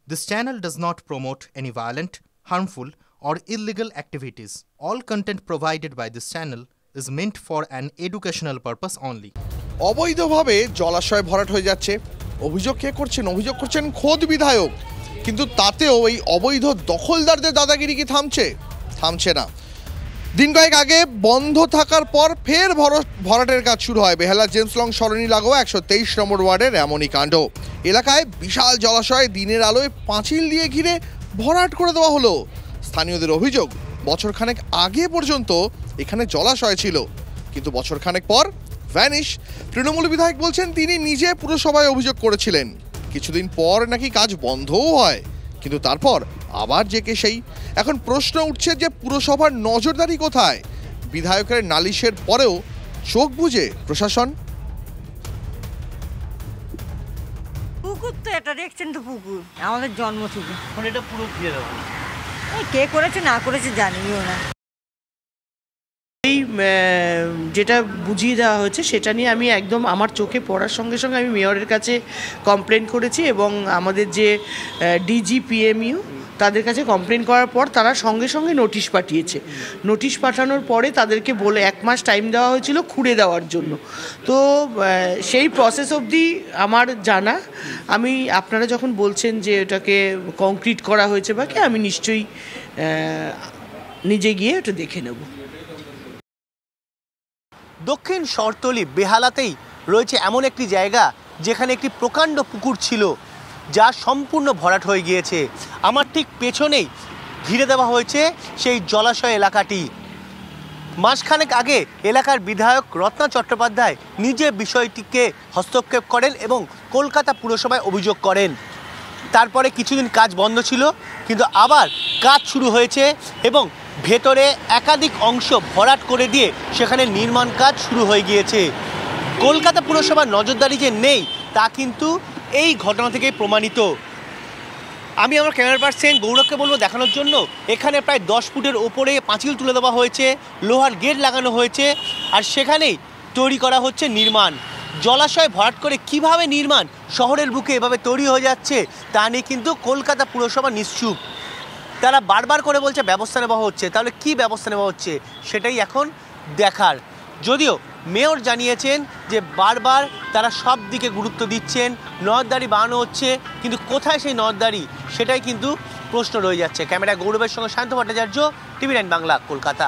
This channel does not promote any violent, harmful, or illegal activities. All content provided by this channel is meant for an educational purpose only. অবৈধভাবে জলাশয় ভরাট হয়ে যাচ্ছে। অভিযোগ কে করছেন? অভিযোগ করছেন খোদ বিধায়ক। কিন্তু তাতেও এই অবৈধ দখলদারদের দাদাগিরি কি থামছে না। দিন কয়েক আগে বন্ধ থাকার পর ফের ভরাটের কাজ শুরু হয় বেহালা জেমস লং সরণি লাগোয়া 123 নম্বর ওয়ার্ডের এমনই কাণ্ড। এলাকায় বিশাল জলাশয় দিনের আলোয় পাঁচিল দিয়ে ঘিরে ভরাট করে দেওয়া হলো। স্থানীয়দের অভিযোগ, বছরখানেক আগে পর্যন্ত এখানে জলাশয় ছিল, কিন্তু বছরখানেক পর ভ্যানিশ। তৃণমূল বিধায়ক বলছেন তিনি নিজে পুরসভায় অভিযোগ করেছিলেন, কিছুদিন পর নাকি কাজ বন্ধও হয়, কিন্তু তারপর আবার যে কে সেই। এখন প্রশ্ন উঠছে যে পুরসভার নজরদারি কোথায়? বিধায়কের নালিশের পরেও চোখ বুজে প্রশাসন। পুকুর তো এটা দেখছেন তো, পুকুর আমাদের জন্ম থেকে এটা পুরো ঘিরে দেবো। কে করেছে না করেছে জানিও না। এই যেটা বুঝিয়ে দেওয়া হয়েছে সেটা নিয়ে আমি একদম আমার চোখে পড়ার সঙ্গে সঙ্গে আমি মেয়রের কাছে কমপ্লেন করেছি এবং আমাদের যে ডিজিপিএমইউ তাদের কাছে কমপ্লেন করার পর তারা সঙ্গে সঙ্গে নোটিশ পাঠিয়েছে। নোটিশ পাঠানোর পরে তাদেরকে বলে 1 মাস টাইম দেওয়া হয়েছিল খুঁড়ে দেওয়ার জন্য। তো সেই প্রসেস অবধি আমার জানা। আমি আপনারা যখন বলছেন যে এটাকে কংক্রিট করা হয়েছে বা কি, আমি নিশ্চয়ই নিজে গিয়ে এটা দেখে নেব। দক্ষিণ শহরতলি বেহালাতেই রয়েছে এমন একটি জায়গা যেখানে একটি প্রকাণ্ড পুকুর ছিল, যা সম্পূর্ণ ভরাট হয়ে গিয়েছে। আমার ঠিক পেছনেই ঘিরে দেওয়া হয়েছে সেই জলাশয় এলাকাটি। মাসখানেক আগে এলাকার বিধায়ক রত্না চট্টোপাধ্যায় নিজে বিষয়টিকে হস্তক্ষেপ করেন এবং কলকাতা পুরসভায় অভিযোগ করেন। তারপরে কিছুদিন কাজ বন্ধ ছিল, কিন্তু আবার কাজ শুরু হয়েছে এবং ভেতরে একাধিক অংশ ভরাট করে দিয়ে সেখানে নির্মাণ কাজ শুরু হয়ে গিয়েছে। কলকাতা পুরসভার নজরদারি যে নেই তা কিন্তু এই ঘটনা থেকেই প্রমাণিত। আমি আমার ক্যামেরা পার্সন গৌরবকে বলবো দেখানোর জন্য, এখানে প্রায় 10 ফুটের ওপরে পাঁচিল তুলে দেওয়া হয়েছে, লোহার গেট লাগানো হয়েছে, আর সেখানেই তৈরি করা হচ্ছে নির্মাণ। জলাশয় ভরাট করে কিভাবে নির্মাণ শহরের বুকে এভাবে তৈরি হয়ে যাচ্ছে তা নিয়ে কিন্তু কলকাতা পুরসভা নিশ্চুপ। তারা বারবার করে বলছে ব্যবস্থা নেওয়া হচ্ছে, তাহলে কি ব্যবস্থা নেওয়া হচ্ছে সেটাই এখন দেখার। যদিও মেয়র জানিয়েছেন যে বারবার তারা সব দিকে গুরুত্ব দিচ্ছেন, নজরদারি বাড়ানো হচ্ছে, কিন্তু কোথায় সেই নজরদারি সেটাই কিন্তু প্রশ্ন রয়ে যাচ্ছে। ক্যামেরা গৌরবের সঙ্গে শান্ত ভট্টাচার্য, TV9 বাংলা, কলকাতা।